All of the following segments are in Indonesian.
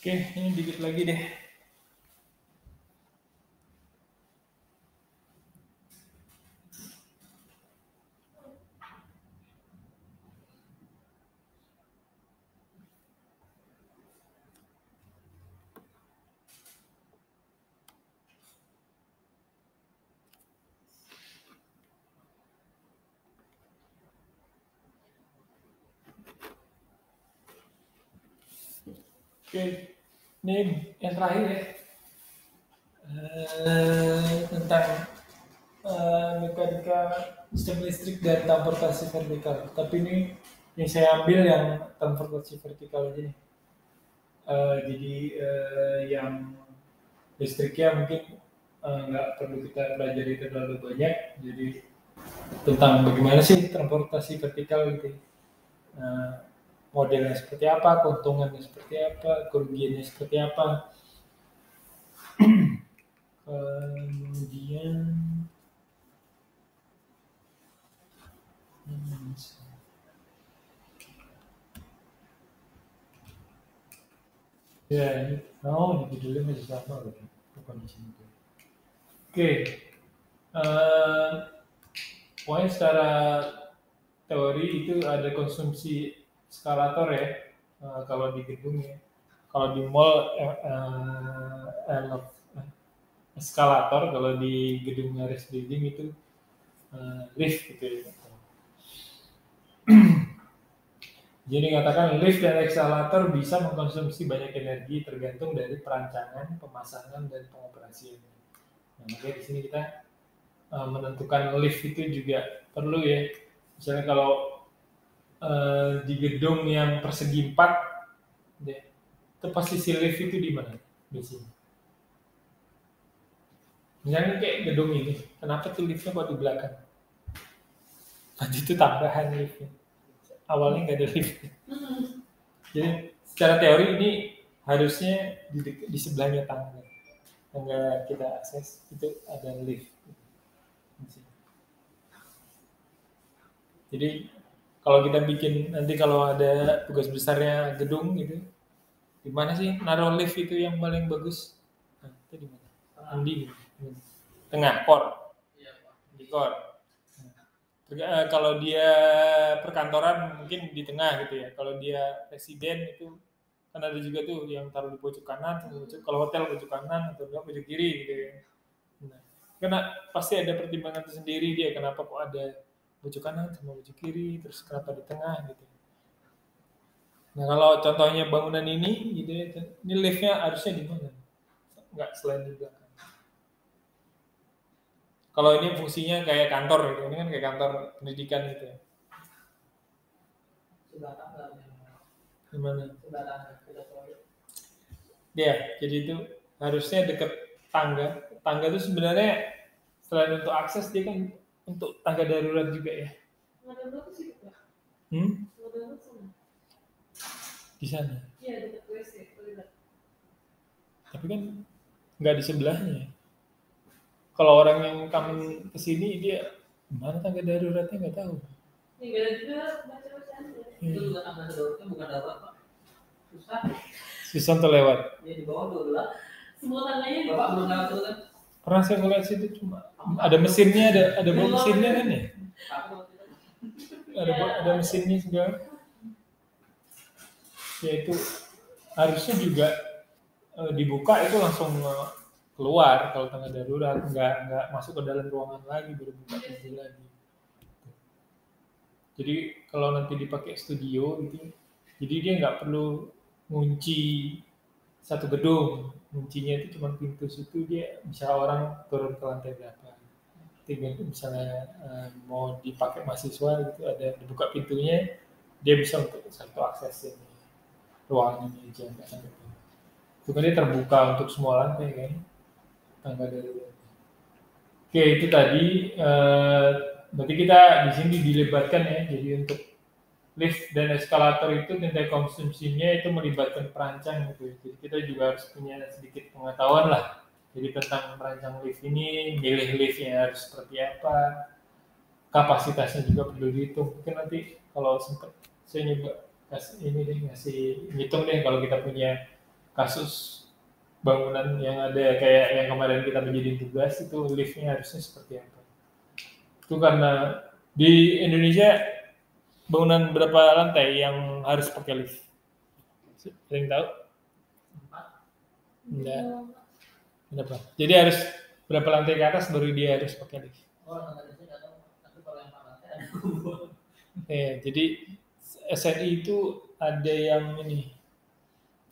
Oke, ini dikit lagi deh. Oke, ini yang terakhir ya. Tentang mekanika sistem listrik dan transportasi vertikal. Tapi ini yang saya ambil yang transportasi vertikal aja nih. Jadi yang listriknya mungkin nggak perlu kita pelajari terlalu banyak. Jadi tentang bagaimana sih transportasi vertikal gitu. Modelnya seperti apa, keuntungannya seperti apa, kerugiannya seperti apa. Kemudian ya ini di judulnya masih sama loh, bukan di sini. Oke, pokoknya secara teori itu ada konsumsi eskalator ya, kalau di gedung ya. Kalau di mall eskalator, kalau di gedungnya Res Building itu lift gitu ya. Jadi katakan lift dan eskalator bisa mengkonsumsi banyak energi tergantung dari perancangan, pemasangan, dan pengoperasian. Nah, makanya di sini kita menentukan lift itu juga perlu ya. Misalnya kalau di gedung yang persegi 4, itu posisi lift itu di mana biasanya? Misalnya kayak gedung ini, kenapa tuh liftnya kok di belakang? Tadi itu tambahan liftnya. Awalnya nggak ada lift. Jadi secara teori ini harusnya di sebelahnya tangga. Tangga kita akses itu ada lift. Jadi kalau kita bikin nanti kalau ada tugas besarnya gedung gitu, di mana sih naruh lift itu yang paling bagus? Nah, itu di mana? Di tengah core, di core. Kalau dia perkantoran mungkin di tengah gitu ya. Kalau dia residen itu kan ada juga tuh yang taruh di pojok kanan, kalau hotel pojok kanan atau enggak pojok kiri gitu ya. Nah, karena pasti ada pertimbangan tersendiri dia kenapa kok ada pojok kanan sama pojok kiri, terus kenapa di tengah gitu. Nah kalau contohnya bangunan ini gitu ya, ini liftnya harusnya di mana? Enggak selain di belakang. Kalau ini fungsinya kayak kantor gitu, ini kan kayak kantor pendidikan gitu ya. Gimana? Ya, jadi itu harusnya dekat tangga. Tangga itu sebenarnya selain untuk akses dia kan untuk tangga darurat juga ya. Di sana. Iya, dekat WC. Tapi kan nggak di sebelahnya. Kalau orang yang kami kesini dia mana tangga daruratnya nggak tahu. Nggak ada juga baca-baca. Itu juga tangga daruratnya bukan darurat Pak. Susah untuk lewat. Ya di bawah dulu lah. Semua tangganya. Bapak belum lewat dulu kan? Pernah saya ngeliat situ cuma ada mesinnya, ada bawa mesinnya kan ya? Ada mesinnya juga. Ya itu harusnya juga dibuka itu langsung keluar kalau tangga darurat, nggak masuk ke dalam ruangan lagi baru buka pintu lagi. Jadi kalau nanti dipakai studio gitu, jadi dia nggak perlu ngunci satu gedung, kuncinya itu cuma pintu situ, dia bisa orang turun ke lantai berapa. Tinggal misalnya mau dipakai mahasiswa gitu, ada dibuka pintunya, dia bisa untuk satu akses ini ruangan ini aja nggak sampai. Itu kan dia terbuka untuk semua lantai kan, tangga darurat. Oke itu tadi berarti kita di sini dilebatkan ya, jadi untuk lift dan eskalator itu nilai konsumsinya itu melibatkan perancang gitu. Jadi kita juga harus punya sedikit pengetahuan lah. Jadi tentang merancang lift ini, milih liftnya harus seperti apa, kapasitasnya juga perlu dihitung. Mungkin nanti kalau sempat saya nyoba kasih ini deh, ngasih ngitung deh kalau kita punya kasus bangunan yang ada kayak yang kemarin kita menjadi tugas itu liftnya harusnya seperti apa. Itu karena di Indonesia bangunan berapa lantai yang harus pakai lift? Ada yang tahu? Enggak. Kenapa? Jadi harus berapa lantai ke atas baru dia harus pakai lift? Jadi SNI itu ada yang ini.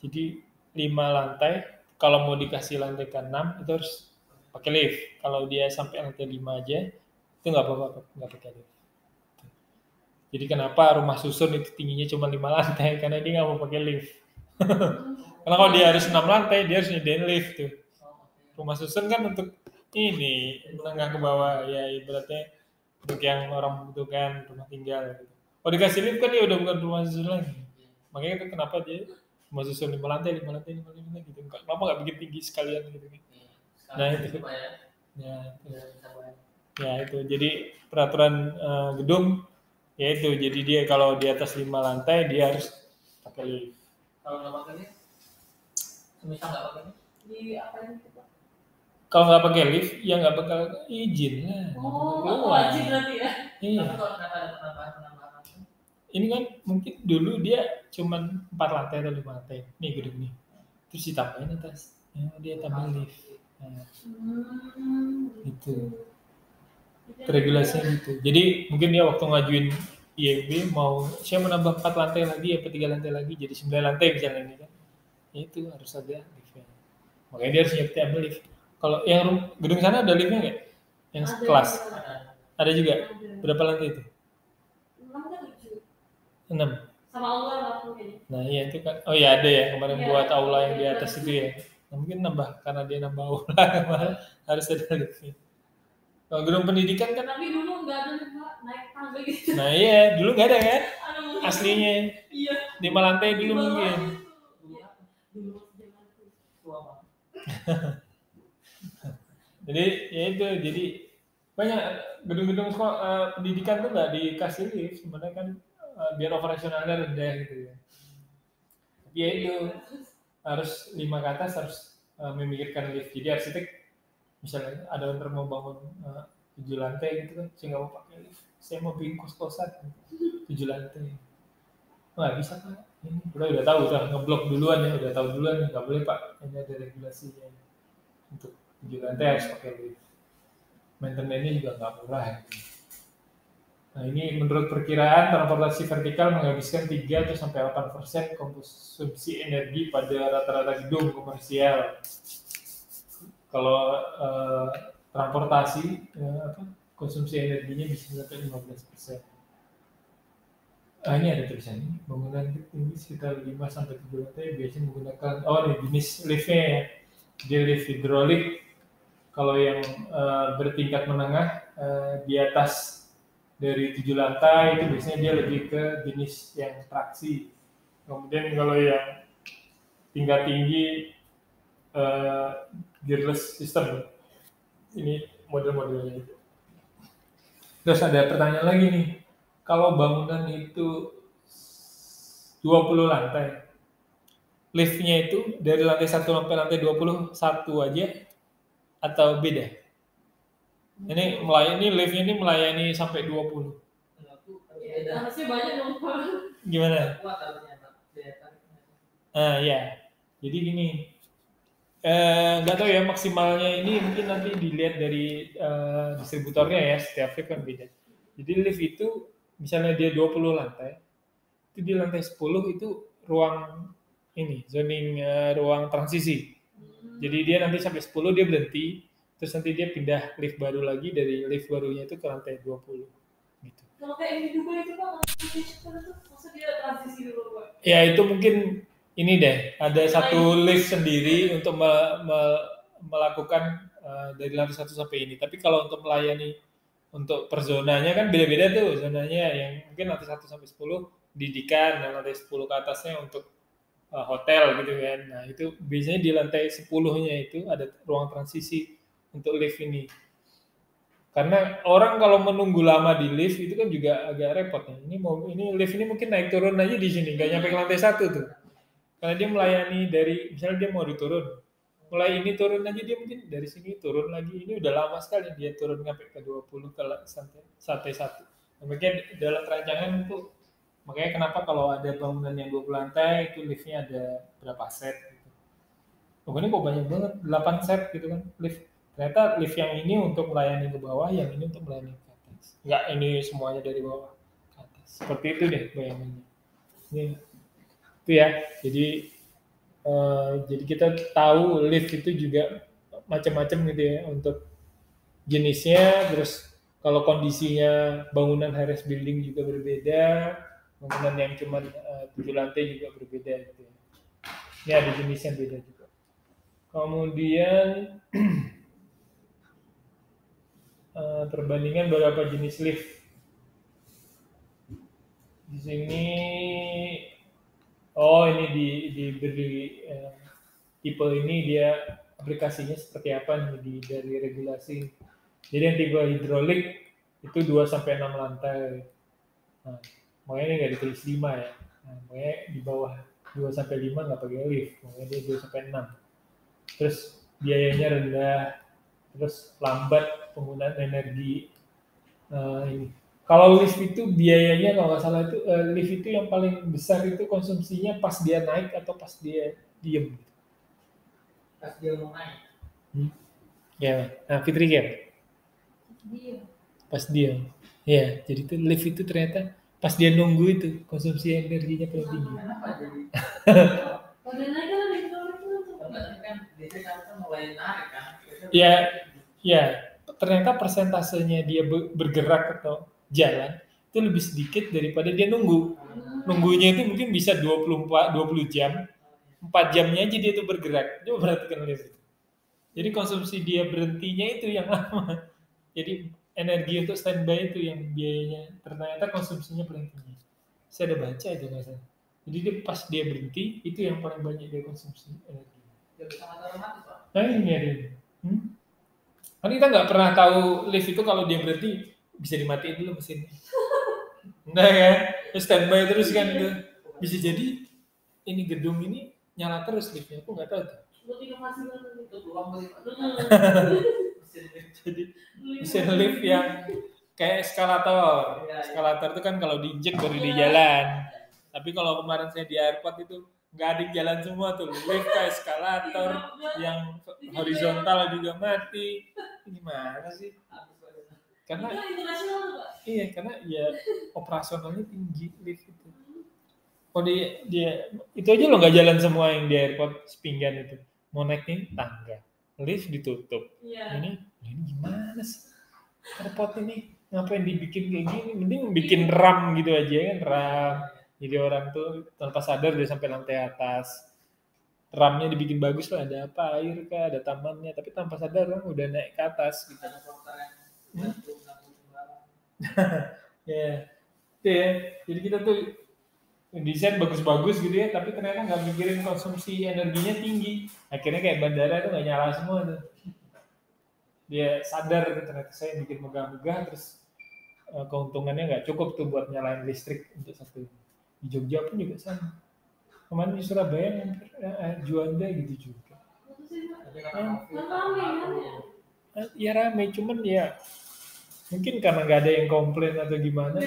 Jadi 5 lantai, kalau mau dikasih lantai ke-6 itu harus pakai lift. Kalau dia sampai lantai 5 aja, itu nggak apa-apa, nggak pakai lift. Jadi kenapa rumah susun itu tingginya cuma 5 lantai? Karena dia nggak mau pakai lift. Karena kalau dia harus 6 lantai, dia harus nyediain lift tuh. Rumah susun kan untuk ini, menengah ke bawah, ya ibaratnya untuk yang orang membutuhkan rumah tinggal. Gitu. Kalau dikasih lift kan dia udah bukan rumah susun lagi. Makanya itu kenapa dia rumah susun 5 lantai gitu. Kenapa nggak bikin tinggi sekalian gitu kan? Nah itu. Ya itu. Jadi peraturan gedung ya itu. Jadi dia kalau di atas 5 lantai dia harus pakai lift. Kalau nggak pakai lift, semisal nggak pakai lift, di apa ini? Kalau nggak pakai lift, ya nggak bakal izin lah. Wajib berarti ya? Iya. Tapi kalau kenapa ada penambahan? Ini kan mungkin dulu dia cuman 4 lantai atau 5 lantai. Nih gedung nih. Terus ditambahin atas. Ya, dia tambah lift. Nah, gitu. Regulasinya gitu. Jadi mungkin dia waktu ngajuin IMB mau saya menambah 4 lantai lagi apa 3 lantai lagi jadi 9 lantai misalnya ini kan. Ya, itu harus ada liftnya. Makanya dia harus nyetir lift. Kalau yang gedung sana ada liftnya nggak? Yang kelas? Ada juga. Berapa lantai itu? 6. Sama aula mungkin. Nah iya itu kan. Oh iya ada ya kemarin buat aula yang di atas itu ya. Nah, mungkin nambah karena dia nambah aula harus ada liftnya. Kalau gedung pendidikan kan. Tapi dulu nggak ada naik tangga gitu. Nah iya dulu nggak ada kan? Aslinya. Iya. 5 lantai dulu mungkin. Jadi ya itu jadi banyak gedung-gedung pendidikan tuh nggak dikasih lift sebenarnya kan biar operasionalnya rendah gitu ya. Tapi ya itu harus 5 ke atas harus memikirkan lift. Jadi arsitek misalnya ada yang mau bangun 7 lantai gitu kan, saya nggak mau pakai lift. Saya mau bikin kos-kosan 7 lantai. Nggak bisa Pak. Ini udah tahu udah ngeblok duluan ya, udah tahu duluan nih nggak boleh Pak. Ini ada regulasinya untuk 7 lantai harus pakai lift. Maintenance-nya juga nggak murah. Gitu. Nah ini menurut perkiraan transportasi vertikal menghabiskan 3 atau sampai 8% konsumsi energi pada rata-rata gedung komersial. Kalau transportasi konsumsi energinya bisa sampai 15%. Ini ada tulisan ini bangunan tinggi sekitar 5 sampai 7 lantai biasanya menggunakan jenis liftnya ya. Di lift hidrolik kalau yang bertingkat menengah di atas dari 7 lantai itu biasanya dia lebih ke jenis yang traksi. Kemudian kalau yang tingkat tinggi gearless system ini model-modelnya itu. Terus ada pertanyaan lagi nih, kalau bangunan itu 20 lantai, liftnya itu dari lantai 1 sampai lantai 21 aja atau beda? Ini liftnya ini melayani sampai 20. Harusnya banyak dong Pak. Gimana? Ya. Jadi gini, nggak tahu ya maksimalnya ini mungkin nanti dilihat dari distributornya ya, setiap lift kan beda. Jadi lift itu misalnya dia 20 lantai, itu di lantai 10 itu ruang ini, zoning ruang transisi. Jadi dia nanti sampai 10 dia berhenti, terus nanti dia pindah lift baru lagi dari lift barunya itu ke lantai 20 gitu. Kalau kayak ini juga itu Pak, maksudnya dia transisi dulu Pak? Ya itu mungkin ini deh, ada satu lift sendiri untuk melakukan dari lantai 1 sampai ini. Tapi kalau untuk melayani untuk per zonanya kan beda-beda tuh zonanya, yang mungkin lantai 1 sampai 10 pendidikan dan lantai 10 ke atasnya untuk hotel gitu kan. Nah itu biasanya di lantai 10-nya itu ada ruang transisi untuk lift ini. Karena orang kalau menunggu lama di lift itu kan juga agak repot ya. Ini lift ini mungkin naik turun aja di sini, nggak nyampe ke lantai 1 tuh. Karena dia melayani dari misalnya dia mau diturun, mulai ini turun aja dia mungkin dari sini turun lagi. Ini udah lama sekali dia turun sampai ke 20 ke sampai satu. Makanya dalam perancangan itu makanya kenapa kalau ada bangunan yang 20 lantai itu liftnya ada berapa set gitu. Oh ini kok banyak banget 8 set gitu kan lift. Ternyata lift yang ini untuk melayani ke bawah, yang ini untuk melayani ke atas. Enggak ini semuanya dari bawah ke atas. Seperti itu deh bayangannya. Ini itu ya. Jadi kita tahu lift itu juga macam-macam gitu ya untuk jenisnya, terus kalau kondisinya bangunan high-rise building juga berbeda, bangunan yang cuma 7 lantai juga berbeda gitu ya. Ini ada jenis yang beda juga. Kemudian perbandingan beberapa jenis lift. Di sini ini diberi tipe ini dia aplikasinya seperti apa nih dari regulasi. Jadi yang tipe hidrolik itu 2 sampai 6 lantai. Nah, makanya ini nggak ditulis 5 ya. Nah, makanya di bawah 2 sampai 5 nggak pakai lift, makanya dia 2 sampai 6. Terus biayanya rendah, terus lambat penggunaan energi. Ini. Kalau lift itu biayanya kalau nggak salah itu lift itu yang paling besar itu konsumsinya pas dia naik atau pas dia diem. Pas dia mau naik. Ya, nah Fitri kan? Dia. Pas dia. Ya, jadi itu lift itu ternyata pas dia nunggu itu konsumsi energinya paling tinggi. Kenapa jadi? Pada naik kan ada kan biasanya kan mulai narik kan. Ya, ternyata persentasenya dia bergerak atau jalan itu lebih sedikit daripada dia nunggu. Nunggunya itu mungkin bisa 20 jam. 4 jamnya aja dia tuh bergerak. Coba perhatikan lift itu. Jadi konsumsi dia berhentinya itu yang lama. Jadi energi untuk standby itu yang biayanya ternyata konsumsinya paling tinggi. Saya udah baca itu nggak salah. Jadi dia pas dia berhenti itu yang paling banyak dia konsumsi energi. Dia bisa otomatis Pak. Nah ini ada. Kan kita nggak pernah tahu lift itu kalau dia berhenti bisa dimatiin dulu mesinnya. Enggak ya, terus standby terus kan itu. Bisa jadi ini gedung ini nyala terus liftnya, aku nggak tahu tuh. Jadi mesin lift yang kayak eskalator. Eskalator itu kan kalau diinjek baru di jalan. Tapi kalau kemarin saya di airport itu nggak ada jalan semua tuh. Lift ke eskalator yang horizontal juga mati. Gimana sih? Karena karena ya operasionalnya tinggi lift itu. Oh dia itu aja lo nggak jalan semua yang di airport sepinggan itu. Mau naik nih tangga, lift ditutup. Ini gimana sih? Airport ini ngapain dibikin kayak gini? Mending bikin ram gitu aja kan ram. Jadi orang tuh tanpa sadar dia sampai lantai atas. Ramnya dibikin bagus lah, ada apa air kah, ada tamannya, tapi tanpa sadar orang udah naik ke atas gitu. Ya, jadi kita tuh desain bagus-bagus gitu ya, tapi ternyata nggak mikirin konsumsi energinya tinggi. Akhirnya kayak bandara tuh nggak nyala semua tuh. Dia sadar ternyata saya bikin megah-megah, terus keuntungannya nggak cukup tuh buat nyalain listrik untuk satu. Di Jogja pun juga sama. Kemarin di Surabaya Juanda gitu juga. Ya rame, cuman ya mungkin karena nggak ada yang komplain atau gimana.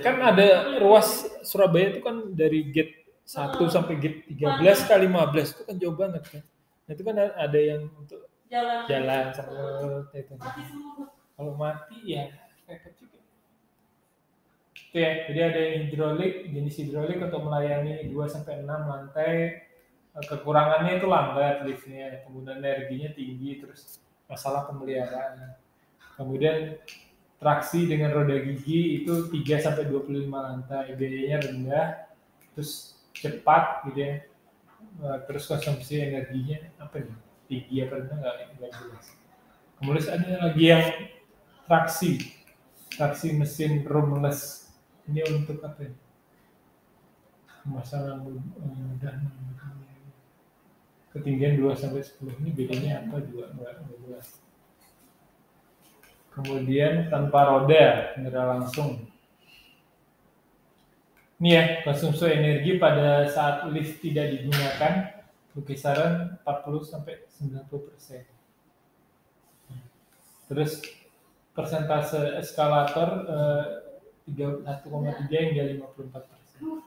Kan ada ruas Surabaya itu kan dari gate 1 sampai gate 13 ke 15 itu kan jauh banget kan. Nah, itu kan ada yang untuk jalan itu. Kalau mati ya repot juga. Itu ya, jadi ada yang hidrolik, jenis hidrolik untuk melayani 2 sampai 6 lantai. Kekurangannya itu lambat liftnya, penggunaan energinya tinggi, terus masalah pemeliharaan. Kemudian traksi dengan roda gigi itu 3 sampai 25 lantai, biayanya rendah, terus cepat gitu ya. Terus konsumsi energinya apa nih? Tinggi apa rendah nggak jelas. Kemudian ada lagi yang traksi mesin roomless. Ini untuk apa ya? Masalah mudah ketinggian 2 sampai 10 ini bedanya apa juga nggak jelas. Kemudian tanpa roda, kendaraan langsung. Ini ya, konsumsi energi pada saat lift tidak digunakan berkisaran 40-90%. Terus persentase eskalator 1,3 hingga 54%.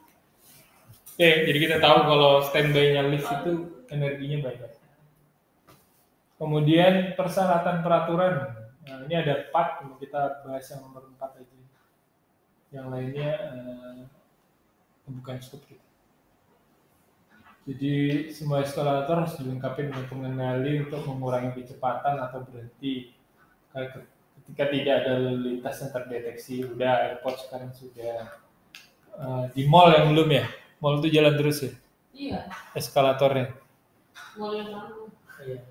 Oke, jadi kita tahu kalau standby-nya lift itu energinya banyak. Kemudian persyaratan peraturan. Nah, ini ada 4, kita bahas yang nomor 4 aja. Yang lainnya bukan scope kita. Jadi semua eskalator harus dilengkapi dengan pengendali untuk mengurangi kecepatan atau berhenti ketika tidak ada lalu lintas yang terdeteksi. Udah airport sekarang sudah. Di mall yang belum ya? Mall itu jalan terus ya? Iya. Eskalatornya. Mall yang mana? Iya.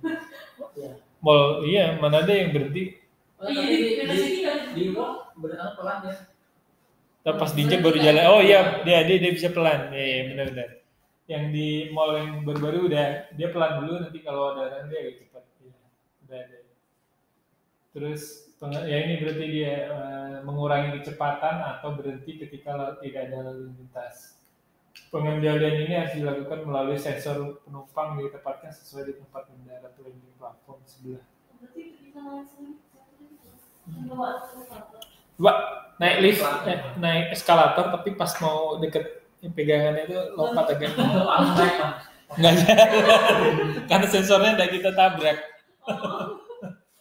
Mall, iya, mana ada yang berhenti? Oh, iya, di mall benar pelan ya. Pas di baru jalan. Oh iya, dia bisa pelan. Iya, benar-benar. Yang di mall yang baru-baru udah dia pelan dulu, nanti kalau ada orang dia agak cepat. Ya, udah ada. Terus ya ini berarti dia mengurangi kecepatan atau berhenti ketika tidak ada lalu lintas. Pengendalian ini harus dilakukan melalui sensor penumpang ditempatkan sesuai di tempat mendarat landing platform sebelah. Coba naik lift, naik eskalator, tapi pas mau deket pegangannya itu lompat agak nggak jalan, karena sensornya udah kita tabrak.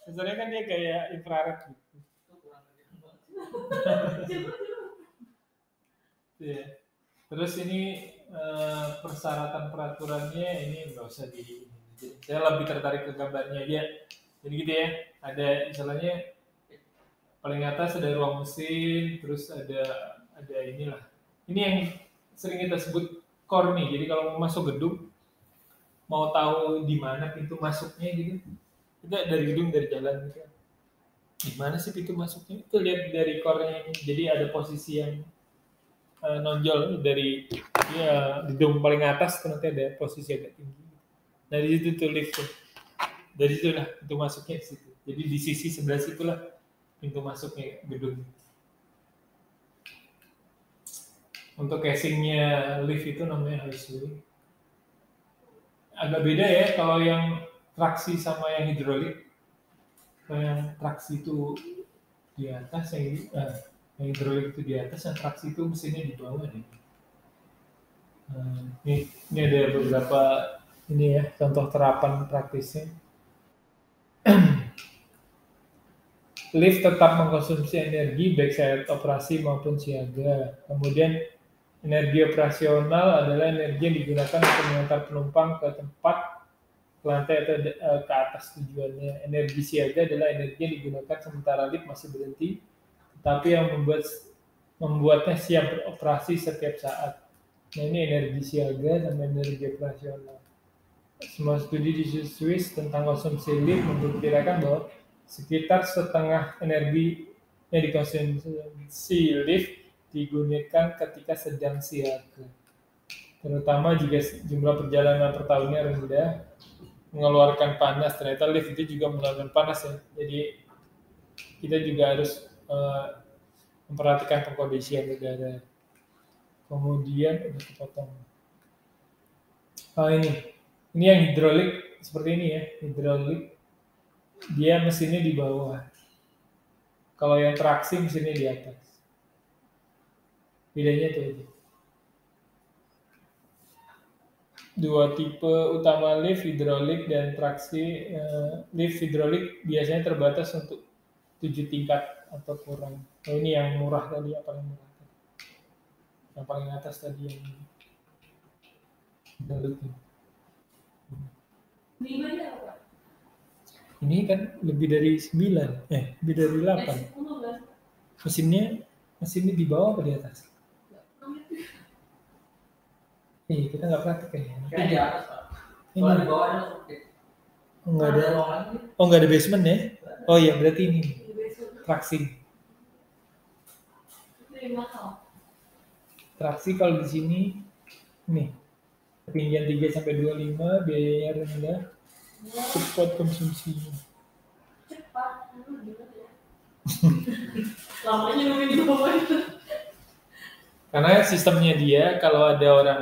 Sensornya kan dia kayak infrared gitu. Yeah. Terus ini persyaratan peraturannya ini nggak usah di. Saya lebih tertarik ke gambarnya aja. Jadi gitu ya, ada misalnya paling atas ada ruang mesin, terus ada inilah. Ini yang sering kita sebut core nih. Jadi kalau mau masuk gedung, mau tahu di mana pintu masuknya gitu, kita dari gedung dari jalan gitu. Di mana sih pintu masuknya? Itu lihat dari core-nya ini. Jadi ada posisi yang nonjol dari ya gedung paling atas, nanti ada posisi agak tinggi. Dari situ tuh lift tuh. Dari situ lah pintu masuknya di situ. Jadi di sisi sebelah situlah pintu masuknya gedung. Untuk casingnya lift itu namanya houseway. Agak beda ya kalau yang traksi sama yang hidrolik. Kalau yang traksi itu di atas, yang hidrolik itu di atas, yang traksi itu mesinnya di bawah deh. Ini ada beberapa ini ya contoh terapan praktisnya. Lift tetap mengkonsumsi energi baik saat operasi maupun siaga. Kemudian energi operasional adalah energi yang digunakan untuk mengantar penumpang ke tempat, ke lantai atau ke atas tujuannya. Energi siaga adalah energi yang digunakan sementara lift masih berhenti, tapi yang membuatnya siap beroperasi setiap saat. Nah ini energi siaga dan energi operasional. Semua studi di Swiss tentang konsumsi lift memperkirakan bahwa sekitar setengah energi yang dikonsumsi lift digunakan ketika sedang siaga. Terutama jika jumlah perjalanan per tahunnya rendah, mengeluarkan panas. Ternyata lift itu juga mengeluarkan panas ya. Jadi kita juga harus memperhatikan pengkondisian udara. Kemudian udah kepotong. Ini yang hidrolik seperti ini ya, hidrolik. Dia mesinnya di bawah. Kalau yang traksi mesinnya di atas. Bedanya itu aja. Dua tipe utama lift, hidrolik dan traksi. Lift hidrolik biasanya terbatas untuk 7 tingkat atau kurang. Oh, ini yang murah tadi, apa yang murah tadi? Yang paling atas tadi yang hidrolik. Ini kan lebih dari 9, lebih dari 8. Mesinnya di bawah apa di atas? Kita nggak praktek ya. Kayak di atas, Pak. Kalau di bawah ada nggak ada. Oh, nggak ada basement ya? Oh iya, berarti ini traksi. Traksi kalau di sini nih ketinggian 3-25, biayanya rendah, cepat konsumsinya. Cepat, lamanya nungguin di bawah itu. Karena sistemnya dia kalau ada orang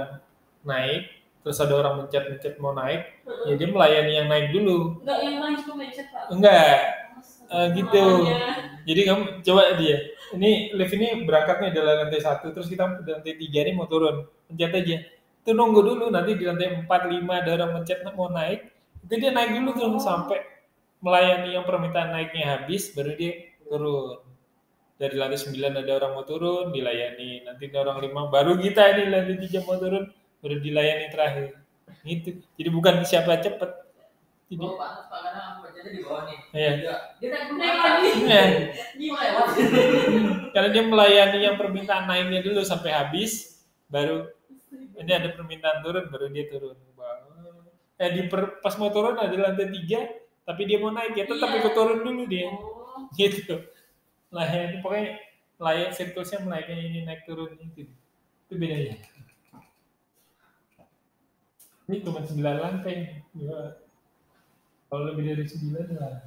naik, terus ada orang mencet-mencet mau naik, ya dia melayani yang naik dulu. Enggak yang lain cuma mencet Pak. Enggak, gitu. Awalnya. Jadi kamu coba dia. Ini lift ini berangkatnya dari lantai 1, terus kita di lantai 3 ini mau turun. Pencet aja. Itu nunggu dulu, nanti di lantai 4, 5 ada orang mencet mau naik, itu dia naik dulu tuh sampai melayani yang permintaan naiknya habis, baru dia turun. Dari lantai 9 ada orang mau turun, dilayani. Nanti ada orang 5, baru kita ini lantai 3 mau turun, baru dilayani terakhir. Gitu. Jadi bukan siapa cepet. Jadi, Oh, Pak, karena aku bacanya di bawah nih. iya. Dia naik lagi. Iya. Gimana ya? Karena dia melayani yang permintaan naiknya dulu sampai habis, baru ini ada permintaan turun, baru dia turun. Pas mau turun ada lantai 3, tapi dia mau naik, ya tetap Iya. ikut turun dulu dia. Oh. Gitu. Layan, pokoknya layan siklusnya menaiknya ini naik turun itu bedanya. Ini cuma 9 lantai. Ya. Kalau lebih dari 9 lah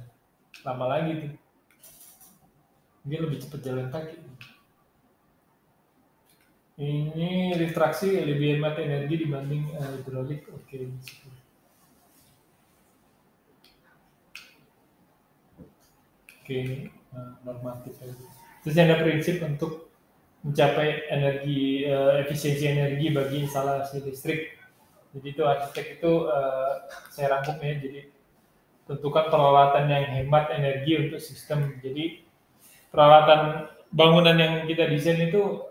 lama lagi tuh. Dia lebih cepat jalan kaki. Ini retraksi lebih hemat energi dibanding hidrolik. Oke. Oke, normatif aja. Terus ada prinsip untuk mencapai energi efisiensi energi bagi instalasi listrik. Jadi itu arsitek itu saya rangkum ya. Jadi tentukan peralatan yang hemat energi untuk sistem. Jadi peralatan bangunan yang kita desain itu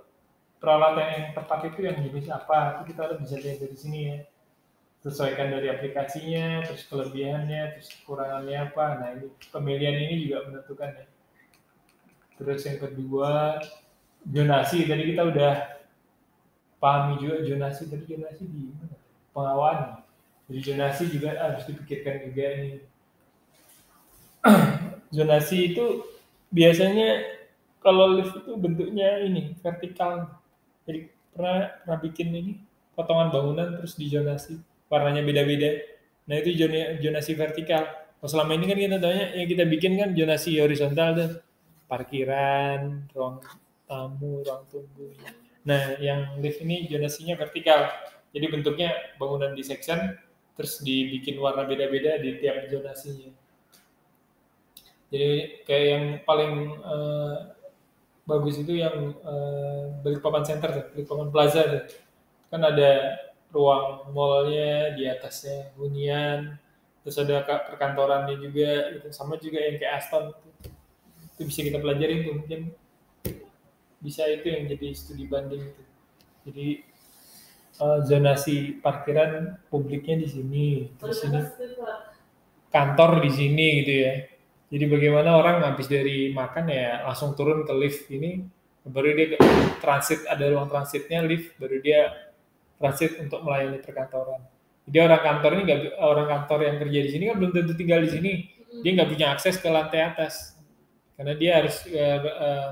peralatan yang tepat itu yang jenis apa, itu kita harus bisa lihat dari sini ya. Sesuaikan dari aplikasinya, terus kelebihannya, terus kekurangannya apa. Nah ini pemilihan ini juga menentukan ya. Terus yang kedua, zonasi. Tadi kita udah pahami juga zonasi. Tadi zonasi di mana? Pengawalan. Jadi zonasi juga harus dipikirkan juga ini. Zonasi itu biasanya kalau lift itu bentuknya ini vertikal. Jadi pernah bikin ini potongan bangunan terus dizonasi, warnanya beda-beda. Nah itu zonasi vertikal. Kalau selama ini kan kita tanya yang kita bikin kan zonasi horizontal tuh, parkiran, ruang tamu, ruang tunggu. Nah yang lift ini zonasinya vertikal. Jadi bentuknya bangunan di section, terus dibikin warna beda-beda di tiap zonasinya. Jadi kayak yang paling bagus itu yang Balikpapan Center, Balikpapan Plaza tuh. Kan ada ruang mallnya di atasnya hunian, terus ada perkantorannya juga, itu sama juga yang kayak Aston. Itu bisa kita pelajari tuh, mungkin bisa itu yang jadi studi banding itu. Jadi zonasi parkiran publiknya di sini, terus ini kantor di sini gitu ya. Jadi bagaimana orang habis dari makan ya langsung turun ke lift ini, baru dia transit, ada ruang transitnya lift, baru dia transit untuk melayani perkantoran. Jadi orang kantor yang kerja di sini kan belum tentu tinggal di sini, dia nggak punya akses ke lantai atas, karena dia harus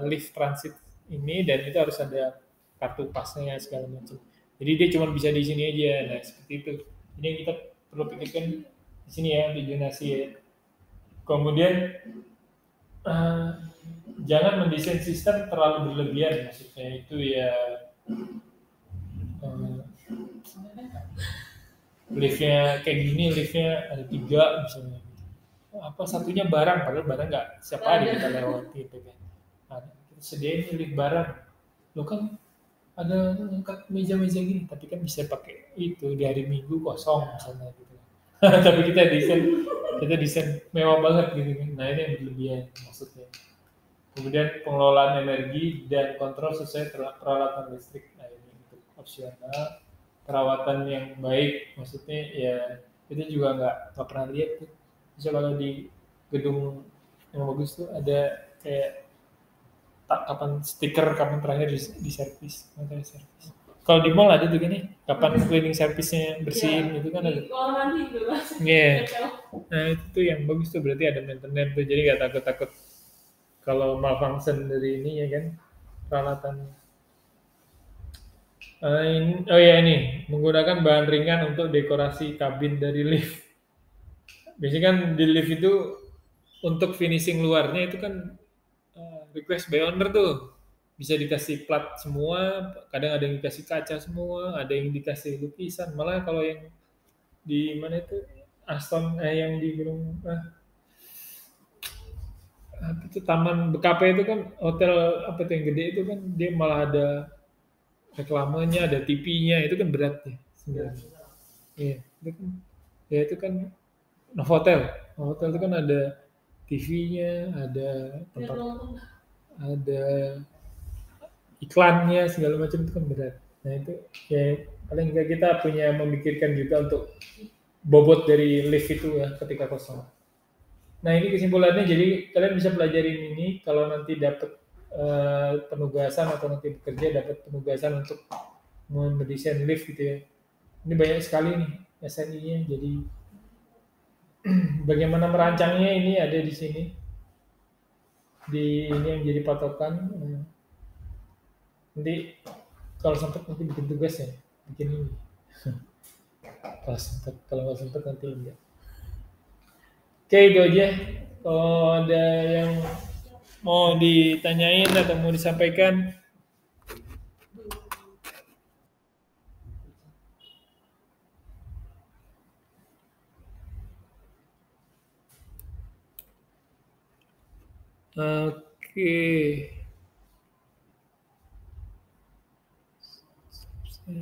lift transit ini dan itu harus ada kartu pasnya segala macam. Jadi dia cuma bisa di sini aja, nah seperti itu. Ini yang kita perlu pikirkan di sini ya, di zonasi ya. Kemudian jangan mendesain sistem terlalu berlebihan, maksudnya itu ya liftnya kayak gini, liftnya ada 3 misalnya, apa satunya barang, padahal barang nggak siapa hari kita lewati gitu kan. Nah, kita sediain lift barang, lo kan ada angkat meja-meja gini, tapi kan bisa pakai itu di hari Minggu kosong misalnya gitu. Tapi kita desain mewah banget gitu kan. Nah ini yang berlebihan maksudnya. Kemudian pengelolaan energi dan kontrol sesuai peralatan listrik. Nah ini untuk opsional. Perawatan yang baik, maksudnya ya kita juga nggak pernah lihat tuh. Bisa kalau di gedung yang bagus tuh ada kayak kapan terakhir di servis, kalau di mall ada juga nih, kapan cleaning service-nya bersihin, itu kan ada. Kalau mandi juga Mas. Iya. Nah itu tuh yang bagus tuh, berarti ada maintenance tuh, jadi nggak takut kalau malfunction dari ini ya kan peralatan. Oh ya ini menggunakan bahan ringan untuk dekorasi kabin dari lift. Biasanya kan di lift itu untuk finishing luarnya itu kan request by owner tuh, bisa dikasih plat semua, kadang ada yang dikasih kaca semua, ada yang dikasih lukisan. Malah kalau yang di mana itu Aston yang di Gunung apa itu Taman BKP itu kan hotel apa itu yang gede itu kan dia malah ada reklamenya, ada TV-nya, itu kan berat ya sebenarnya. Iya, itu kan ya itu kan Novotel. Novotel itu kan ada TV-nya, ada tempat, ada iklannya segala macam itu kan berat. Nah itu ya paling nggak kita punya memikirkan juga untuk bobot dari lift itu ya ketika kosong. Nah ini kesimpulannya jadi kalian bisa pelajarin ini kalau nanti dapat penugasan atau nanti bekerja dapat penugasan untuk mendesain lift gitu ya. Ini banyak sekali nih SNI-nya. Jadi bagaimana merancangnya ini ada di sini. Di ini yang jadi patokan. Nanti kalau sempat nanti bikin tugas ya, bikin ini. Kalau sempat, kalau nggak sempat nanti enggak. Oke itu aja. Kalau ada yang mau ditanyain atau mau disampaikan, oke.